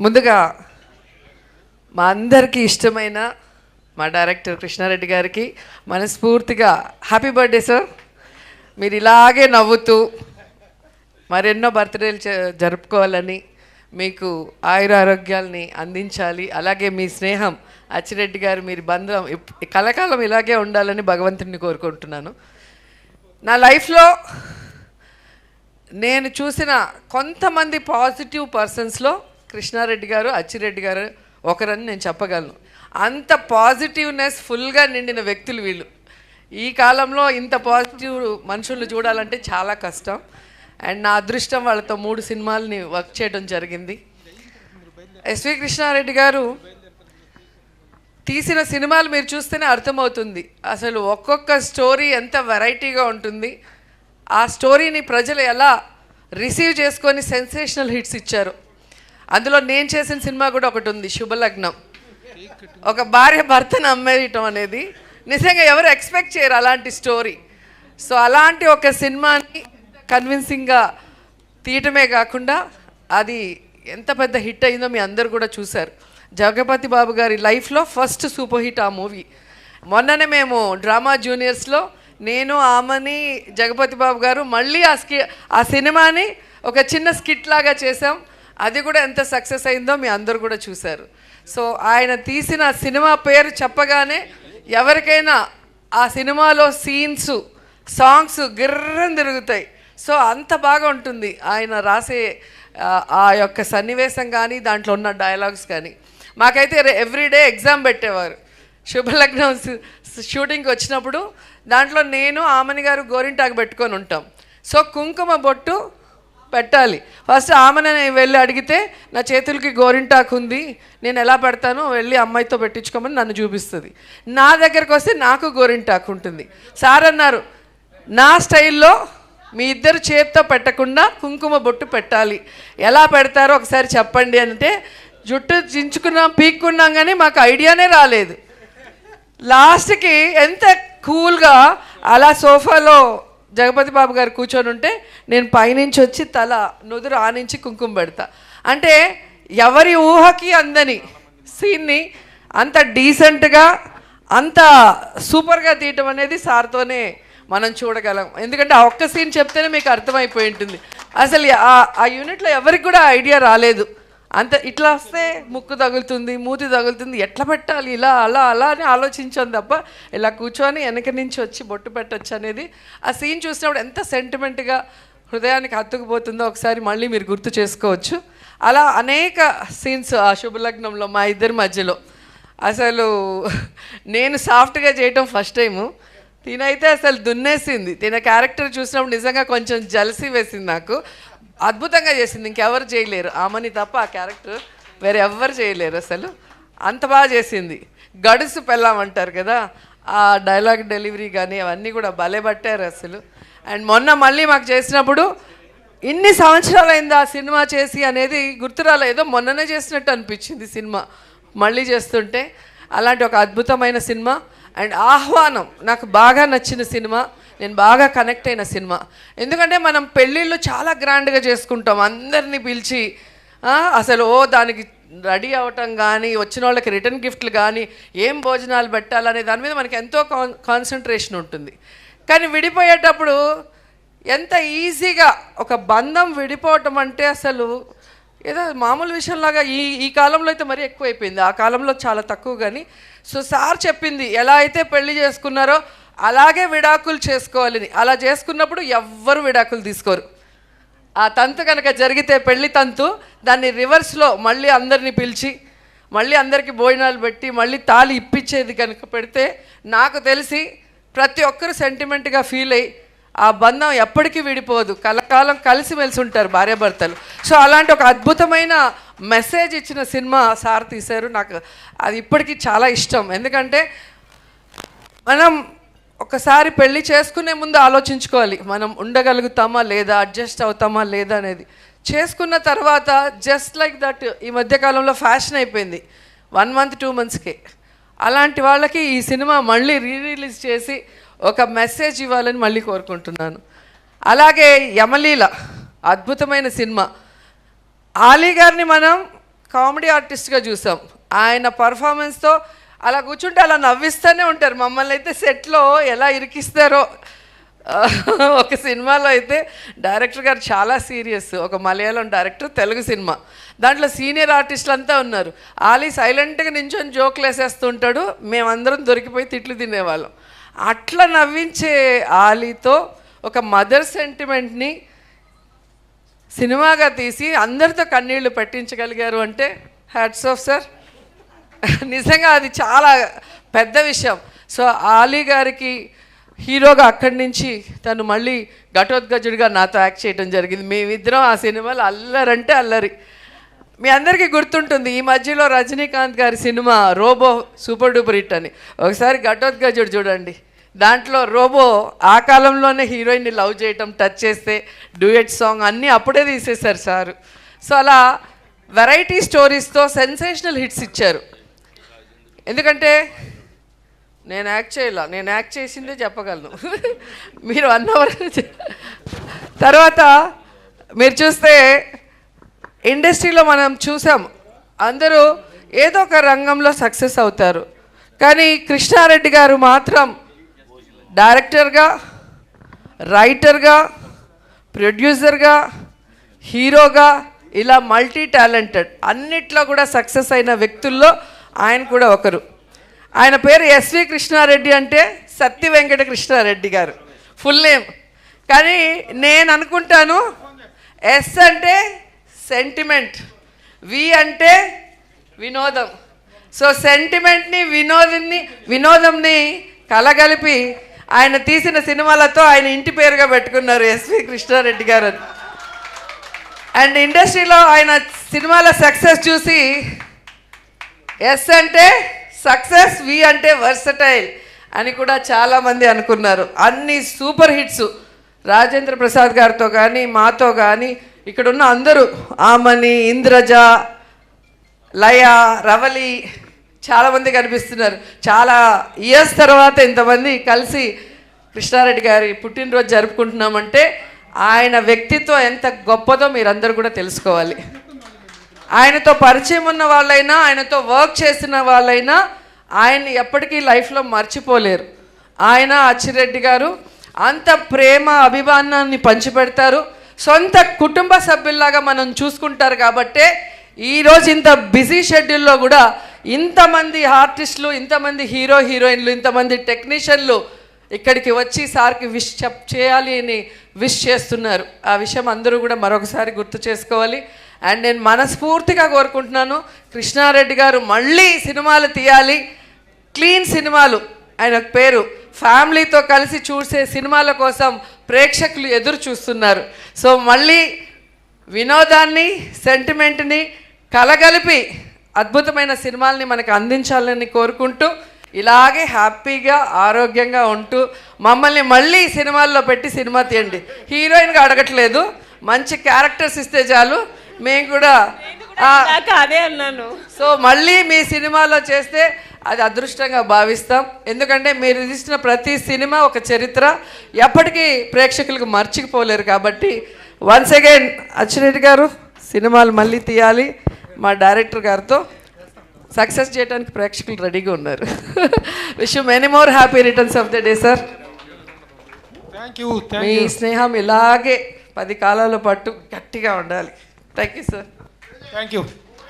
ముందుగా మా అందరికీ ఇష్టమైన మా డైరెక్టర్ కృష్ణారెడ్డి గారికి మనస్ఫూర్తిగా హ్యాపీ బర్త్డే సార్. మీరు ఇలాగే నవ్వుతూ మరెన్నో బర్త్డేలు జరుపుకోవాలని, మీకు ఆయురారోగ్యాల్ని అందించాలి. అలాగే మీ స్నేహం అచ్చిరెడ్డి గారు, మీరు బంధం కలకాలం ఇలాగే ఉండాలని భగవంతుడిని కోరుకుంటున్నాను. నా లైఫ్లో నేను చూసిన కొంతమంది పాజిటివ్ పర్సన్స్లో కృష్ణారెడ్డి గారు, అచ్చిరెడ్డి గారు ఒకరని నేను చెప్పగలను. అంత పాజిటివ్నెస్ ఫుల్గా నిండిన వ్యక్తులు వీళ్ళు. ఈ కాలంలో ఇంత పాజిటివ్ మనుషుల్ని చూడాలంటే చాలా కష్టం. అండ్ నా అదృష్టం వాళ్ళతో 3 సినిమాలని వర్క్ చేయడం జరిగింది. ఎస్వి కృష్ణారెడ్డి గారు తీసిన సినిమాలు మీరు చూస్తేనే అర్థమవుతుంది అసలు ఒక్కొక్క స్టోరీ ఎంత వెరైటీగా ఉంటుంది. ఆ స్టోరీని ప్రజలు ఎలా రిసీవ్ చేసుకొని సెన్సేషనల్ హిట్స్ ఇచ్చారు. అందులో నేను చేసిన సినిమా కూడా ఒకటి ఉంది, శుభలగ్నం. ఒక భార్య భర్తను అమ్మేయటం అనేది నిజంగా ఎవరు ఎక్స్పెక్ట్ చేయరు అలాంటి స్టోరీ. సో అలాంటి ఒక సినిమాని కన్విన్సింగ్గా తీయటమే కాకుండా అది ఎంత పెద్ద హిట్ అయిందో మీ అందరు కూడా చూశారు. జగపతి బాబు గారి లైఫ్లో ఫస్ట్ సూపర్ హిట్ ఆ మూవీ. మొన్ననే మేము డ్రామా జూనియర్స్లో నేను, ఆమని, జగపతి బాబు గారు మళ్ళీ ఆ సినిమాని ఒక చిన్న స్కిట్ లాగా చేసాం. అది కూడా ఎంత సక్సెస్ అయిందో మీ అందరు కూడా చూశారు. సో ఆయన తీసిన సినిమా పేరు చెప్పగానే ఎవరికైనా ఆ సినిమాలో సీన్స్, సాంగ్స్ గిర్రని తిరుగుతాయి. సో అంత బాగా ఉంటుంది ఆయన రాసే ఆ యొక్క సన్నివేశం కానీ, దాంట్లో ఉన్న డైలాగ్స్ కానీ. మాకైతే ఎవ్రీడే ఎగ్జామ్ పెట్టేవారు. శుభలగ్నం షూటింగ్కి వచ్చినప్పుడు దాంట్లో నేను, ఆమని గారు గోరింటాకు పెట్టుకొని ఉంటాం. సో కుంకుమ బొట్టు పెట్టాలి. ఫస్ట్ ఆమెను వెళ్ళి అడిగితే నా చేతులకి గోరింటాకు ఉంది, నేను ఎలా పెడతానో వెళ్ళి అమ్మాయితో పెట్టించుకోమని నన్ను చూపిస్తుంది. నా దగ్గరకు వస్తే నాకు గోరింటాకు ఉంటుంది. సార్ అన్నారు, నా స్టైల్లో మీ ఇద్దరు చేతితో పెట్టకుండా కుంకుమ బొట్టు పెట్టాలి, ఎలా పెడతారో ఒకసారి చెప్పండి అంటే జుట్టు చించుకున్నాం, పీక్కున్నాం, కానీ మాకు ఐడియానే రాలేదు. లాస్ట్కి ఎంత కూల్గా అలా సోఫాలో జగపతి బాబు గారు కూర్చొని ఉంటే నేను పైనుంచి వచ్చి తల నుదురు ఆనించి కుంకుమ పెడతా. అంటే ఎవరి ఊహకి అందని సీన్ని అంత డీసెంట్గా, అంత సూపర్గా తీయటం అనేది సార్తోనే మనం చూడగలం. ఎందుకంటే ఆ ఒక్క సీన్ చెప్తేనే మీకు అర్థమైపోయి ఉంటుంది. అసలు ఆ యూనిట్లో ఎవరికి కూడా ఐడియా రాలేదు. అంత ఇట్లా వస్తే ముక్కు తగులుతుంది, మూతి తగులుతుంది, ఎట్లా పెట్టాలి, ఇలా అలా అలా అని ఆలోచించాను తప్ప ఇలా కూర్చొని వెనక నుంచి వచ్చి బొట్టు పెట్టచ్చు అనేది ఆ సీన్ చూసినప్పుడు ఎంత సెంటిమెంట్గా హృదయానికి హత్తుకుపోతుందో ఒకసారి మళ్ళీ మీరు గుర్తు చేసుకోవచ్చు. అలా అనేక సీన్స్ ఆ శుభలగ్నంలో మా ఇద్దరి మధ్యలో. అసలు నేను సాఫ్ట్గా చేయటం ఫస్ట్ టైము, తినైతే అసలు దున్నేసింది. తిన క్యారెక్టర్ చూసినప్పుడు నిజంగా కొంచెం జలసీ వేసింది నాకు. అద్భుతంగా చేసింది, ఇంకెవరు చేయలేరు, ఆమెని తప్ప ఆ క్యారెక్టర్ వేరే ఎవ్వరు చేయలేరు. అసలు అంత బాగా చేసింది. గడుసు పెళ్ళామంటారు కదా, ఆ డైలాగ్ డెలివరీ కానీ అవన్నీ కూడా భలే పట్టారు అసలు. అండ్ మొన్న మళ్ళీ మాకు చేసినప్పుడు ఇన్ని సంవత్సరాలు అయింది ఆ సినిమా చేసి అనేది గుర్తురాలే, ఏదో మొన్ననే చేసినట్టు అనిపించింది సినిమా మళ్ళీ చేస్తుంటే. అలాంటి ఒక అద్భుతమైన సినిమా. అండ్ ఆహ్వానం నాకు బాగా నచ్చిన సినిమా, నేను బాగా కనెక్ట్ అయిన సినిమా. ఎందుకంటే మనం పెళ్ళిళ్ళు చాలా గ్రాండ్గా చేసుకుంటాం, అందరినీ పిలిచి అసలు దానికి రెడీ అవ్వటం కానీ, వచ్చిన వాళ్ళకి రిటర్న్ గిఫ్ట్లు కానీ, ఏం భోజనాలు పెట్టాలనే దాని మీద మనకి ఎంతో కాన్సన్ట్రేషన్ ఉంటుంది. కానీ విడిపోయేటప్పుడు ఎంత ఈజీగా ఒక బంధం విడిపోవటం అంటే అసలు ఏదో మామూలు విషయంలాగా ఈ కాలంలో అయితే మరీ ఎక్కువైపోయింది, ఆ కాలంలో చాలా తక్కువ. కానీ సో సార్ చెప్పింది ఎలా అయితే పెళ్లి చేసుకున్నారో అలాగే విడాకులు చేసుకోవాలని. అలా చేసుకున్నప్పుడు ఎవ్వరు విడాకులు తీసుకోరు. ఆ తంతు కనుక జరిగితే పెళ్లి తంతు, దాన్ని రివర్స్లో మళ్ళీ అందరినీ పిలిచి మళ్ళీ అందరికీ భోజనాలు పెట్టి మళ్ళీ తాళి ఇప్పించేది కనుక పెడితే నాకు తెలిసి ప్రతి ఒక్కరు సెంటిమెంట్గా ఫీల్ అయ్యి ఆ బంధం ఎప్పటికీ విడిపోదు, కలకాలం కలిసిమెలిసి ఉంటారు భార్యాభర్తలు. సో అలాంటి ఒక అద్భుతమైన మెసేజ్ ఇచ్చిన సినిమా సార్ తీశారు. నాకు అది ఇప్పటికీ చాలా ఇష్టం. ఎందుకంటే మనం ఒకసారి పెళ్ళి చేసుకునే ముందు ఆలోచించుకోవాలి, మనం ఉండగలుగుతామా లేదా, అడ్జస్ట్ అవుతామా లేదా అనేది. చేసుకున్న తర్వాత జస్ట్ లైక్ దట్ ఈ మధ్యకాలంలో ఫ్యాషన్ అయిపోయింది 1 month 2 monthsకే. అలాంటి వాళ్ళకి ఈ సినిమా మళ్ళీ రిలీజ్ చేసి ఒక మెసేజ్ ఇవ్వాలని మళ్ళీ కోరుకుంటున్నాను. అలాగే యమలీల అద్భుతమైన సినిమా. ఆలీ గారిని మనం కామెడీ ఆర్టిస్ట్గా చూసాం. ఆయన పర్ఫార్మెన్స్తో అలా కూర్చుంటే అలా నవ్విస్తూనే ఉంటారు మమ్మల్ని. అయితే సెట్లో ఎలా ఇరికిస్తారో. ఒక సినిమాలో అయితే డైరెక్టర్ గారు చాలా సీరియస్, ఒక మలయాళం డైరెక్టర్, తెలుగు సినిమా. దాంట్లో సీనియర్ ఆర్టిస్టులు అంతా ఉన్నారు. ఆలీ సైలెంట్గా నించొని జోకులు వేసేస్తుంటాడు, మేమందరం దొరికిపోయి తిట్లు తినేవాళ్ళం. అట్లా నవ్వించే ఆలీతో ఒక మదర్ సెంటిమెంట్ని సినిమాగా తీసి అందరితో కన్నీళ్లు పెట్టించగలిగారు అంటే హ్యాట్స్ ఆఫ్ సార్. నిజంగా అది చాలా పెద్ద విషయం. సో ఆలీ గారికి హీరోగా అక్కడి నుంచి తను మళ్ళీ ఘటోత్కచుడిగా నాతో యాక్ట్ చేయడం జరిగింది. మేమిద్దరం ఆ సినిమాలో అల్లరంటే అల్లరి. మీ అందరికీ గుర్తుంటుంది, ఈ మధ్యలో రజనీకాంత్ గారి cinema Robo super duper hit అని. ఒకసారి ఘటోత్కచుడు చూడండి, దాంట్లో రోబో ఆ కాలంలోనే హీరోయిన్ని లవ్ చేయటం, టచ్ చేస్తే డ్యూయట్ సాంగ్ అన్నీ అప్పుడే తీసేశారు సారు. సో అలా వెరైటీ స్టోరీస్తో సెన్సేషనల్ హిట్స్ ఇచ్చారు. ఎందుకంటే నేను యాక్ట్ చేయాల, నేను యాక్ట్ చేసిందే చెప్పగలను. మీరు 1 అవర్ తర్వాత మీరు చూస్తే ఇండస్ట్రీలో మనం చూసాం, అందరూ ఏదో ఒక రంగంలో సక్సెస్ అవుతారు. కానీ కృష్ణారెడ్డి గారు మాత్రం డైరెక్టర్గా, రైటర్గా, ప్రొడ్యూసర్గా, హీరోగా ఇలా మల్టీ టాలెంటెడ్ అన్నిట్లో కూడా సక్సెస్ అయిన వ్యక్తుల్లో ఆయన కూడా ఒకరు. ఆయన పేరు ఎస్వి కృష్ణారెడ్డి అంటే సత్య వెంకట కృష్ణారెడ్డి గారు ఫుల్ నేమ్. కానీ నేను అనుకుంటాను ఎస్ అంటే సెంటిమెంట్, వి అంటే వినోదం. సో సెంటిమెంట్ని వినోదంని కలగలిపి ఆయన తీసిన సినిమాలతో ఆయన ఇంటి పేరుగా పెట్టుకున్నారు ఎస్వి కృష్ణారెడ్డి గారు. అండ్ ఇండస్ట్రీలో ఆయన సినిమాల సక్సెస్ చూసి ఎస్ అంటే సక్సెస్, వి అంటే వర్సటైల్ అని కూడా చాలామంది అనుకున్నారు. అన్ని సూపర్ హిట్స్ రాజేంద్ర ప్రసాద్ గారితో కానీ మాతో కానీ ఇక్కడున్న అందరూ, ఆమని, ఇంద్రజ, లయ, రవలి చాలామంది కనిపిస్తున్నారు. చాలా ఇయర్స్ తర్వాత ఇంతమంది కలిసి కృష్ణారెడ్డి గారి పుట్టినరోజు జరుపుకుంటున్నామంటే ఆయన వ్యక్తిత్వం ఎంత గొప్పదో మీరందరూ కూడా తెలుసుకోవాలి. ఆయనతో పరిచయం ఉన్న వాళ్ళైనా, ఆయనతో వర్క్ చేసిన వాళ్ళైనా ఆయన్ని ఎప్పటికీ లైఫ్లో మర్చిపోలేరు. ఆయన అచ్చిరెడ్డి గారు అంత ప్రేమ అభిమానాన్ని పంచిపెడతారు. సొంత కుటుంబ సభ్యుల్లాగా మనం చూసుకుంటారు. కాబట్టే ఈరోజు ఇంత బిజీ షెడ్యూల్లో కూడా ఇంతమంది ఆర్టిస్టులు, ఇంతమంది హీరోయిన్లు, ఇంతమంది టెక్నీషియన్లు ఇక్కడికి వచ్చి సార్కి విష్ చేయాలి అని విష్ చేస్తున్నారు. ఆ విషయం అందరూ కూడా మరొకసారి గుర్తు చేసుకోవాలి. అండ్ నేను మనస్ఫూర్తిగా కోరుకుంటున్నాను కృష్ణారెడ్డి గారు మళ్ళీ సినిమాలు తీయాలి, క్లీన్ సినిమాలు. ఆయన పేరు ఫ్యామిలీతో కలిసి చూసే సినిమాల కోసం ప్రేక్షకులు ఎదురు చూస్తున్నారు. సో మళ్ళీ వినోదాన్ని, సెంటిమెంట్ని కలగలిపి అద్భుతమైన సినిమాల్ని మనకు అందించాలని కోరుకుంటూ, ఇలాగే హ్యాపీగా ఆరోగ్యంగా ఉంటూ మమ్మల్ని మళ్ళీ సినిమాల్లో పెట్టి సినిమా తీయండి. హీరోయిన్గా అడగట్లేదు, మంచి క్యారెక్టర్స్ ఇస్తే చాలు, మేము కూడా అదే అన్నాను. సో మళ్ళీ మీ సినిమాలో చేస్తే అది అదృష్టంగా భావిస్తాం. ఎందుకంటే మీరు తీసిన ప్రతి సినిమా ఒక చరిత్ర, ఎప్పటికీ ప్రేక్షకులకు మర్చిపోలేరు. కాబట్టి వన్స్ అగైన్ అచ్చిరెడ్డి గారు సినిమాలు మళ్ళీ తీయాలి, మా డైరెక్టర్ గారితో సక్సెస్ చేయడానికి ప్రేక్షకులు రెడీగా ఉన్నారు. Wish you many more happy returns of the day sir. మీ స్నేహం ఇలాగే 10 కాలాల పాటు గట్టిగా ఉండాలి. Thank you sir. Thank you.